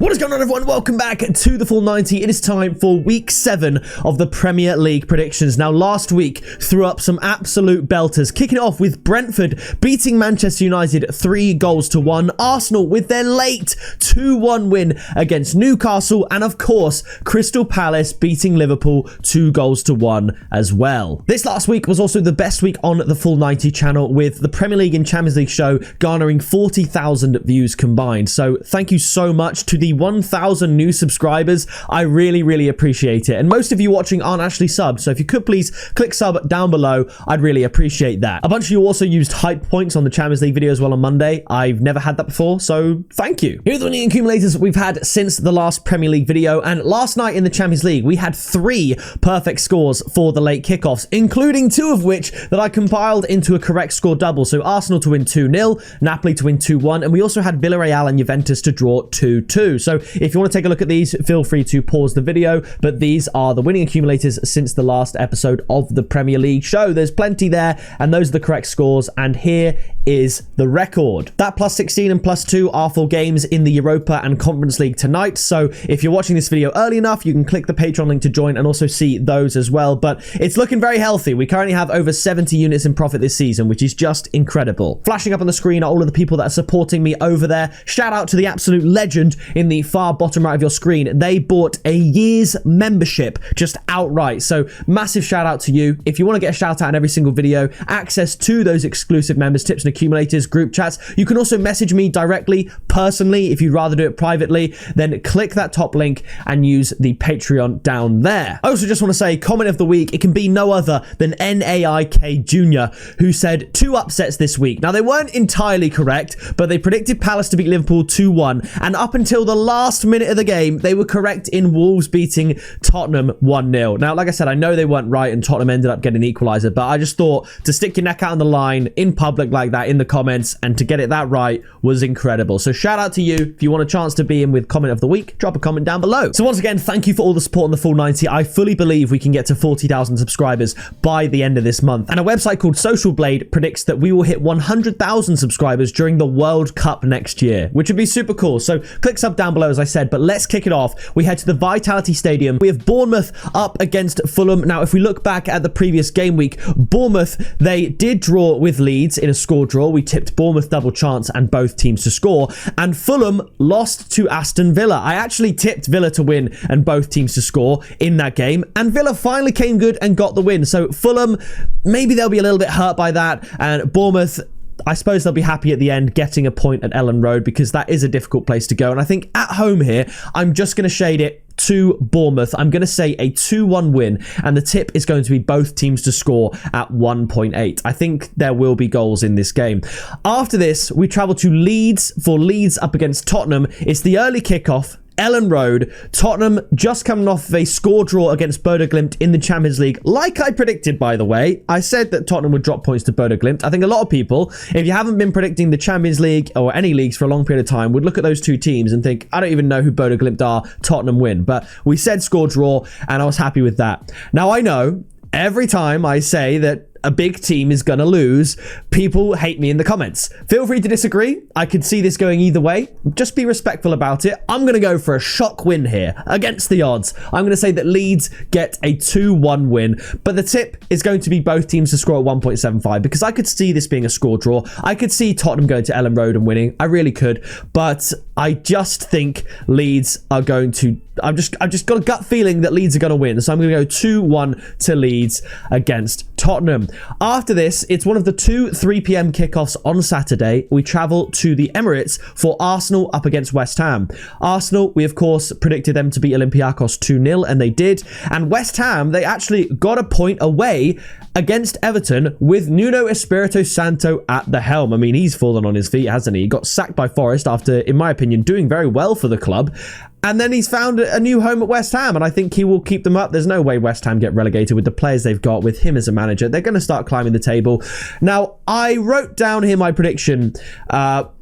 What is going on, everyone? Welcome back to the Full 90. It is time for week 7 of the Premier League predictions. Now, last week threw up some absolute belters, kicking it off with Brentford beating Manchester United 3-1. Arsenal with their late 2-1 win against Newcastle, and of course, Crystal Palace beating Liverpool 2-1 as well. This last week was also the best week on the Full 90 channel, with the Premier League and Champions League show garnering 40,000 views combined. So thank you so much to the 1,000 new subscribers. I really appreciate it. And most of you watching aren't actually subbed, so if you could please click sub down below, I'd really appreciate that. A bunch of you also used hype points on the Champions League video as well on Monday. I've never had that before, so thank you. Here are the winning accumulators we've had since the last Premier League video, and last night in the Champions League we had 3 perfect scores for the late kickoffs, including 2 of which that I compiled into a correct score double. So Arsenal to win 2-0, Napoli to win 2-1, and we also had Villarreal and Juventus to draw 2-2. So if you want to take a look at these, feel free to pause the video, but these are the winning accumulators since the last episode of the Premier League show. There's plenty there, and those are the correct scores, and here is the record. That plus 16 and plus 2 are for games in the Europa and Conference League tonight, so if you're watching this video early enough, you can click the Patreon link to join and also see those as well. But it's looking very healthy. We currently have over 70 units in profit this season, which is just incredible. Flashing up on the screen are all of the people that are supporting me over there. Shout out to the absolute legend in the far bottom right of your screen. They bought a year's membership just outright, so massive shout out to you. If you want to get a shout out in every single video, access to those exclusive members tips and accumulators, group chats, you can also message me directly personally. If you'd rather do it privately, then click that top link and use the Patreon down there. I also just want to say, comment of the week, it can be no other than NAIK Jr., who said 2 upsets this week. Now, they weren't entirely correct, but they predicted Palace to beat Liverpool 2-1, and up until the last minute of the game, they were correct in Wolves beating Tottenham 1-0. Now, like I said, I know they weren't right and Tottenham ended up getting an equaliser, but I just thought to stick your neck out on the line in public like that in the comments and to get it that right was incredible. So shout out to you. If you want a chance to be in with comment of the week, drop a comment down below. So once again, thank you for all the support on the Full 90. I fully believe we can get to 40,000 subscribers by the end of this month. And a website called Social Blade predicts that we will hit 100,000 subscribers during the World Cup next year, which would be super cool. So click sub down below, as I said, but let's kick it off. We head to the Vitality Stadium. We have Bournemouth up against Fulham. Now, if we look back at the previous game week, Bournemouth, they did draw with Leeds in a score draw. We tipped Bournemouth double chance and both teams to score, and Fulham lost to Aston Villa. I actually tipped Villa to win and both teams to score in that game, and Villa finally came good and got the win. So Fulham, maybe they'll be a little bit hurt by that, and Bournemouth, I suppose they'll be happy at the end getting a point at Ellen Road, because that is a difficult place to go. And I think at home here, I'm just going to shade it to Bournemouth. I'm going to say a 2-1 win, and the tip is going to be both teams to score at 1.8. I think there will be goals in this game. After this, we travel to Leeds for Leeds up against Tottenham. It's the early kickoff, Ellen Road. Tottenham just coming off of a score draw against Bodo Glimt in the Champions League. Like I predicted, by the way, I said that Tottenham would drop points to Bodo Glimt. I think a lot of people, if you haven't been predicting the Champions League or any leagues for a long period of time, would look at those 2 teams and think, I don't even know who Bodo Glimt are, Tottenham win. But we said score draw, and I was happy with that. Now, I know every time I say that a big team is going to lose, people hate me in the comments. Feel free to disagree. I could see this going either way. Just be respectful about it. I'm going to go for a shock win here against the odds. I'm going to say that Leeds get a 2-1 win, but the tip is going to be both teams to score at 1.75, because I could see this being a score draw. I could see Tottenham going to Ellen Road and winning. I really could, but I just think Leeds are going to... I've just got a gut feeling that Leeds are going to win, so I'm going to go 2-1 to Leeds against Tottenham. After this, it's one of the 2 3 p.m. kickoffs on Saturday. We travel to the Emirates for Arsenal up against West Ham. Arsenal, we of course predicted them to beat Olympiacos 2-0, and they did. And West Ham, they actually got a point away against Everton with Nuno Espirito Santo at the helm. I mean, he's fallen on his feet, hasn't he? He got sacked by Forest after, in my opinion, doing very well for the club. And then he's found a new home at West Ham, and I think he will keep them up. There's no way West Ham get relegated with the players they've got, with him as a manager. They're going to start climbing the table. Now, I wrote down here my prediction, but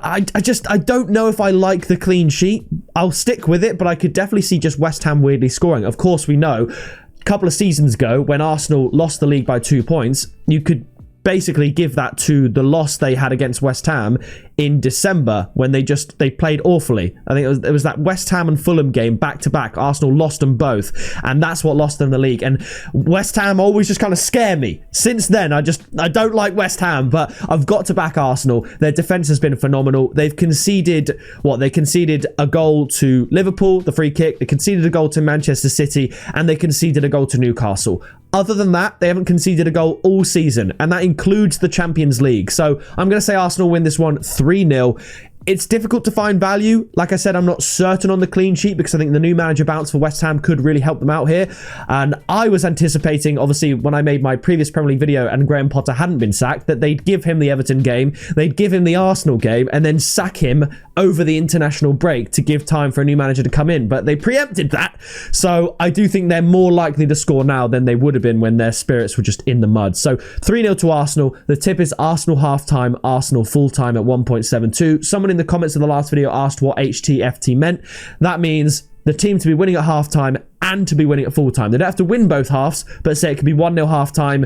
I don't know if I like the clean sheet. I'll stick with it, but I could definitely see just West Ham weirdly scoring. Of course, we know a couple of seasons ago when Arsenal lost the league by 2 points, you could basically give that to the loss they had against West Ham in December when they played awfully. I think it was that West Ham and Fulham game back to back. Arsenal lost them both, and that's what lost them the league. And West Ham always just kind of scare me. Since then, I don't like West Ham, but I've got to back Arsenal. Their defense has been phenomenal. They've conceded They conceded a goal to Liverpool, the free kick. They conceded a goal to Manchester City, and they conceded a goal to Newcastle. Other than that, they haven't conceded a goal all season, and that includes the Champions League. So I'm going to say Arsenal win this one 3-0. It's difficult to find value. Like I said, I'm not certain on the clean sheet because I think the new manager bounce for West Ham could really help them out here. And I was anticipating, obviously, when I made my previous Premier League video and Graham Potter hadn't been sacked, that they'd give him the Everton game, they'd give him the Arsenal game, and then sack him over the international break to give time for a new manager to come in. But they preempted that. So I do think they're more likely to score now than they would have been when their spirits were just in the mud. So 3-0 to Arsenal. The tip is Arsenal half-time, Arsenal full-time at 1.72. Someone in the comments of the last video asked what HTFT meant. That means the team to be winning at half-time and to be winning at full-time. They don't have to win both halves, but say it could be 1-0 half-time,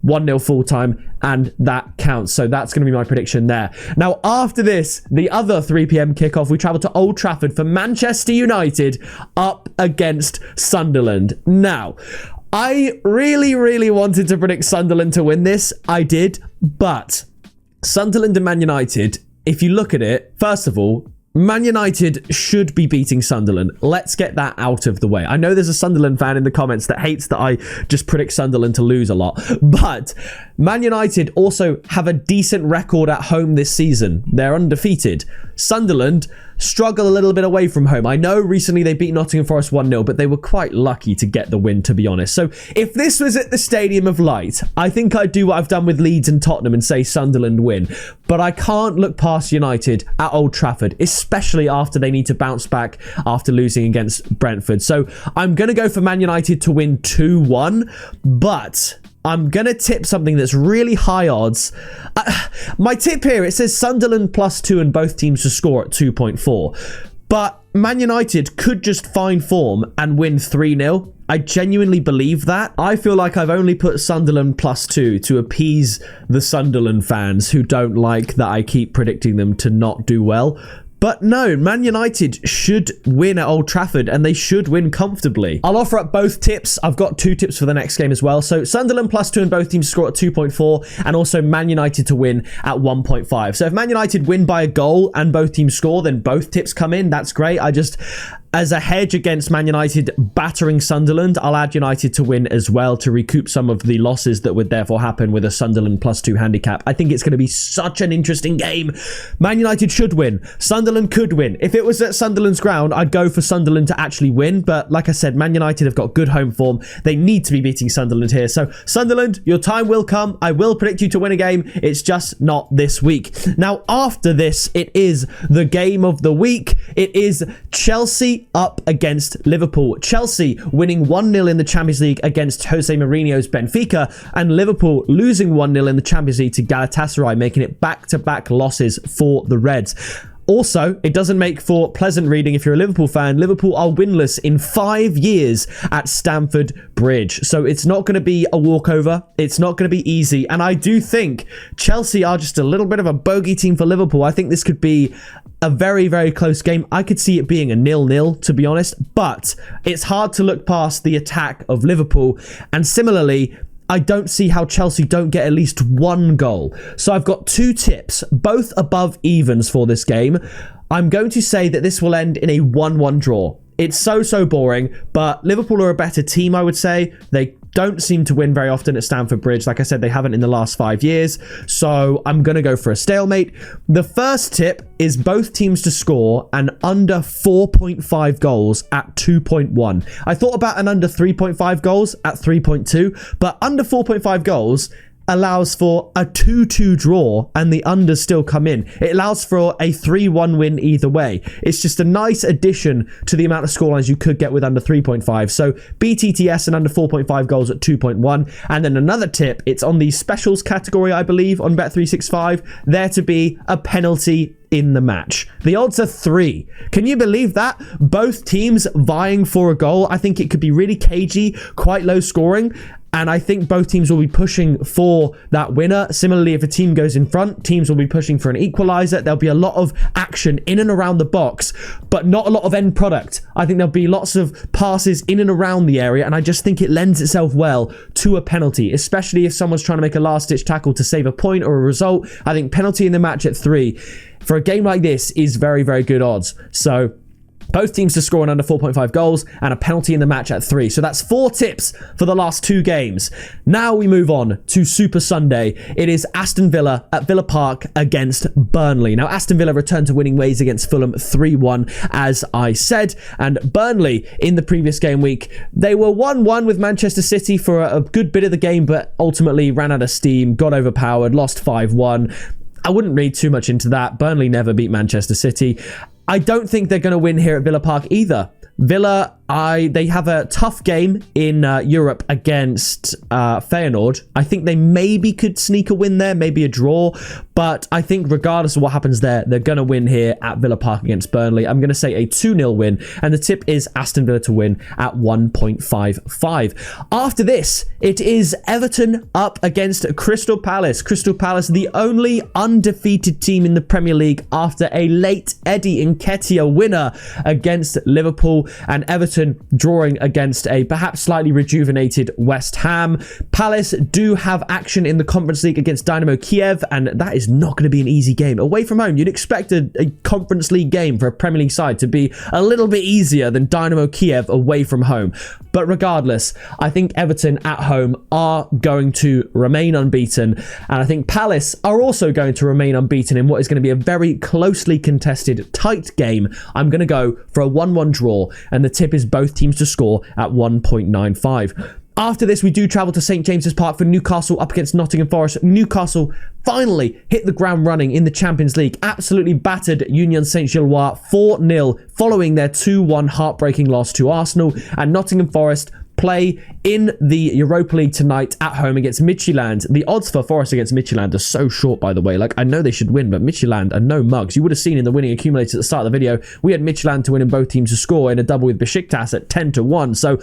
1-0 full-time, and that counts. So that's going to be my prediction there. Now, after this, the other 3 p.m. kickoff, we travel to Old Trafford for Manchester United up against Sunderland. Now, I really, really wanted to predict Sunderland to win this. I did, but Sunderland and Man United, if you look at it, first of all, Man United should be beating Sunderland. Let's get that out of the way. I know there's a Sunderland fan in the comments that hates that I just predict Sunderland to lose a lot, but Man United also have a decent record at home this season. They're undefeated. Sunderland struggle a little bit away from home. I know recently they beat Nottingham Forest 1-0, but they were quite lucky to get the win, to be honest. So if this was at the Stadium of Light, I think I'd do what I've done with Leeds and Tottenham and say Sunderland win. But I can't look past United at Old Trafford, especially after they need to bounce back after losing against Brentford. So I'm going to go for Man United to win 2-1, but I'm going to tip something that's really high odds. My tip here, it says Sunderland +2 and both teams to score at 2.4. But Man United could just find form and win 3-0. I genuinely believe that. I feel like I've only put Sunderland +2 to appease the Sunderland fans who don't like that I keep predicting them to not do well. But no, Man United should win at Old Trafford, and they should win comfortably. I'll offer up both tips. I've got 2 tips for the next game as well. So Sunderland +2 and both teams score at 2.4, and also Man United to win at 1.5. So if Man United win by a goal and both teams score, then both tips come in. That's great. As a hedge against Man United battering Sunderland, I'll add United to win as well to recoup some of the losses that would therefore happen with a Sunderland +2 handicap. I think it's going to be such an interesting game. Man United should win. Sunderland could win. If it was at Sunderland's ground, I'd go for Sunderland to actually win. But like I said, Man United have got good home form. They need to be beating Sunderland here. So Sunderland, your time will come. I will predict you to win a game. It's just not this week. Now, after this, it is the game of the week. It is Chelsea up against Liverpool. Chelsea winning 1-0 in the Champions League against Jose Mourinho's Benfica, and Liverpool losing 1-0 in the Champions League to Galatasaray, making it back-to-back losses for the Reds. Also, it doesn't make for pleasant reading if you're a Liverpool fan. Liverpool are winless in 5 years at Stamford Bridge. So it's not going to be a walkover. It's not going to be easy. And I do think Chelsea are just a little bit of a bogey team for Liverpool. I think this could be a very, very close game. I could see it being a 0-0, to be honest. But it's hard to look past the attack of Liverpool. And similarly, I don't see how Chelsea don't get at least 1 goal. So I've got 2 tips, both above evens for this game. I'm going to say that this will end in a 1-1 draw. It's so boring, but Liverpool are a better team, I would say. They don't seem to win very often at Stamford Bridge. Like I said, they haven't in the last 5 years. So I'm going to go for a stalemate. The first tip is both teams to score an under 4.5 goals at 2.1. I thought about an under 3.5 goals at 3.2, but under 4.5 goals allows for a 2-2 draw and the unders still come in. It allows for a 3-1 win either way. It's just a nice addition to the amount of scorelines you could get with under 3.5. So BTTS and under 4.5 goals at 2.1. And then another tip, it's on the specials category, I believe, on Bet365. There to be a penalty in the match. The odds are 3. Can you believe that? Both teams vying for a goal. I think it could be really cagey, quite low scoring. And I think both teams will be pushing for that winner. Similarly, if a team goes in front, teams will be pushing for an equaliser. There'll be a lot of action in and around the box, but not a lot of end product. I think there'll be lots of passes in and around the area, and I just think it lends itself well to a penalty, especially if someone's trying to make a last-ditch tackle to save a point or a result. I think penalty in the match at 3 for a game like this is very, very good odds. So both teams to score in under 4.5 goals and a penalty in the match at 3. So that's 4 tips for the last 2 games. Now we move on to Super Sunday. It is Aston Villa at Villa Park against Burnley. Now, Aston Villa returned to winning ways against Fulham 3-1, as I said. And Burnley, in the previous game week, they were 1-1 with Manchester City for a good bit of the game, but ultimately ran out of steam, got overpowered, lost 5-1. I wouldn't read too much into that. Burnley never beat Manchester City. I don't think they're going to win here at Villa Park either. Villa, they have a tough game in Europe against Feyenoord. I think they maybe could sneak a win there, maybe a draw. But I think regardless of what happens there, they're going to win here at Villa Park against Burnley. I'm going to say a 2-0 win. And the tip is Aston Villa to win at 1.55. After this, it is Everton up against Crystal Palace. Crystal Palace, the only undefeated team in the Premier League after a late Eddie Nketiah winner against Liverpool, and Everton drawing against a perhaps slightly rejuvenated West Ham. Palace do have action in the Conference League against Dynamo Kiev, and that is not going to be an easy game. Away from home, you'd expect a Conference League game for a Premier League side to be a little bit easier than Dynamo Kiev away from home. But regardless, I think Everton at home are going to remain unbeaten, and I think Palace are also going to remain unbeaten in what is going to be a very closely contested, tight game. I'm going to go for a 1-1 draw, and the tip is both teams to score at 1.95. After this, we do travel to St James's Park for Newcastle up against Nottingham Forest. Newcastle finally hit the ground running in the Champions League. Absolutely battered Union Saint-Gilloise 4-0 following their 2-1 heartbreaking loss to Arsenal. And Nottingham Forest play in the Europa League tonight at home against Midtjylland. The odds for Forest against Midtjylland are so short, by the way. Like, I know they should win, but Midtjylland are no mugs. You would have seen in the winning accumulators at the start of the video, we had Midtjylland to win and both teams to score in a double with Besiktas at 10-1. So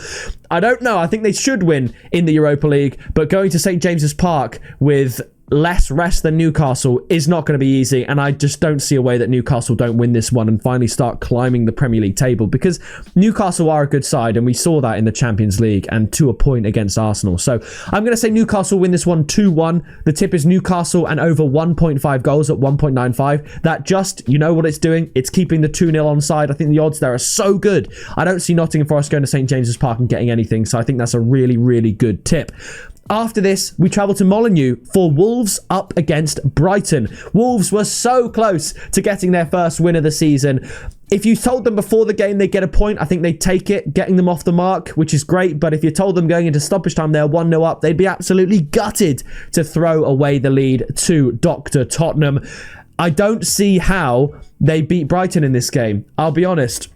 I don't know. I think they should win in the Europa League, but going to St James's Park with less rest than Newcastle is not going to be easy, and I just don't see a way that Newcastle don't win this one and finally start climbing the Premier League table, because Newcastle are a good side and we saw that in the Champions League and to a point against Arsenal. So I'm going to say Newcastle win this one 2-1. The tip is Newcastle and over 1.5 goals at 1.95. That just, you know what it's doing? It's keeping the 2-0 onside. I think the odds there are so good. I don't see Nottingham Forest going to St James's Park and getting anything, so I think that's a really, really good tip. After this, we travel to Molineux for Wolves up against Brighton. Wolves were so close to getting their first win of the season. If you told them before the game they'd get a point, I think they'd take it, getting them off the mark, which is great. But if you told them going into stoppage time they're 1-0 up, they'd be absolutely gutted to throw away the lead to Dr. Tottenham. I don't see how they beat Brighton in this game, I'll be honest.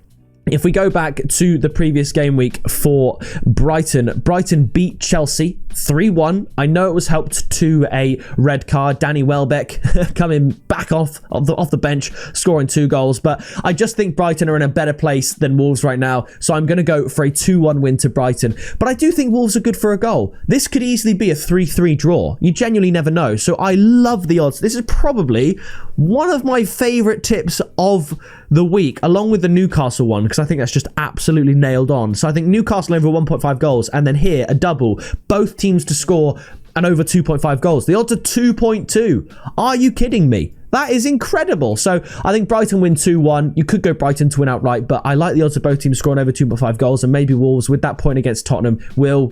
If we go back to the previous game week for Brighton, Brighton beat Chelsea 3-1. I know it was helped to a red card. Danny Welbeck coming back off the bench, scoring 2 goals. But I just think Brighton are in a better place than Wolves right now. So I'm going to go for a 2-1 win to Brighton. But I do think Wolves are good for a goal. This could easily be a 3-3 draw. You genuinely never know. So I love the odds. This is probably one of my favourite tips of the week, along with the Newcastle one, because I think that's just absolutely nailed on. So I think Newcastle over 1.5 goals, and then here a double, both teams to score and over 2.5 goals. The odds are 2.2. Are you kidding me? That is incredible. So I think Brighton win 2-1. You could go Brighton to win outright, but I like the odds of both teams scoring over 2.5 goals, and maybe Wolves, with that point against Tottenham, will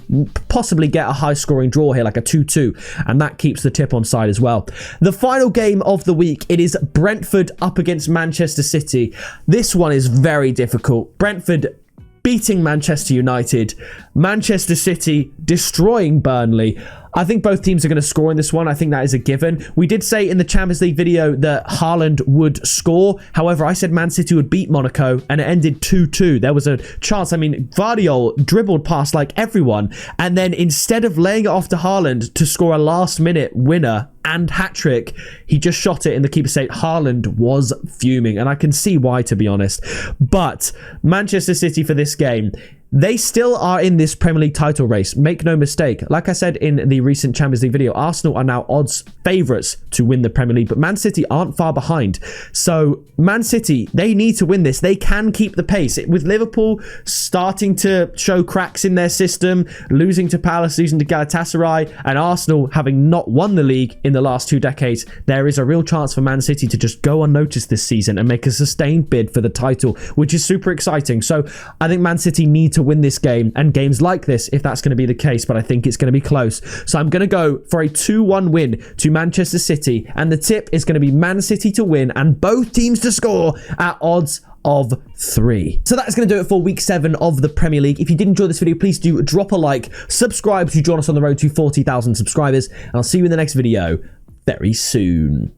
possibly get a high-scoring draw here, like a 2-2, and that keeps the tip on side as well. The final game of the week, it is Brentford up against Manchester City. This one is very difficult. Brentford beating Manchester United, Manchester City destroying Burnley. I think both teams are going to score in this one. I think that is a given. We did say in the Champions League video that Haaland would score. However, I said Man City would beat Monaco, and it ended 2-2. There was a chance. I mean, Vardiol dribbled past like everyone, and then instead of laying it off to Haaland to score a last-minute winner and hat-trick, he just shot it in the keeper's save. Haaland was fuming, and I can see why, to be honest. But Manchester City for this game, they still are in this Premier League title race. Make no mistake. Like I said in the recent Champions League video, Arsenal are now odds favourites to win the Premier League, but Man City aren't far behind. So Man City, they need to win this. They can keep the pace. With Liverpool starting to show cracks in their system, losing to Palace, losing to Galatasaray, and Arsenal having not won the league in the last 2 decades, there is a real chance for Man City to just go unnoticed this season and make a sustained bid for the title, which is super exciting. So I think Man City need to win this game, and games like this, if that's going to be the case, but I think it's going to be close. So I'm going to go for a 2-1 win to Manchester City, and the tip is going to be Man City to win and both teams to score at odds of 3. So that's going to do it for week 7 of the Premier League. If you did enjoy this video, please do drop a like, subscribe to join us on the road to 40,000 subscribers, and I'll see you in the next video very soon.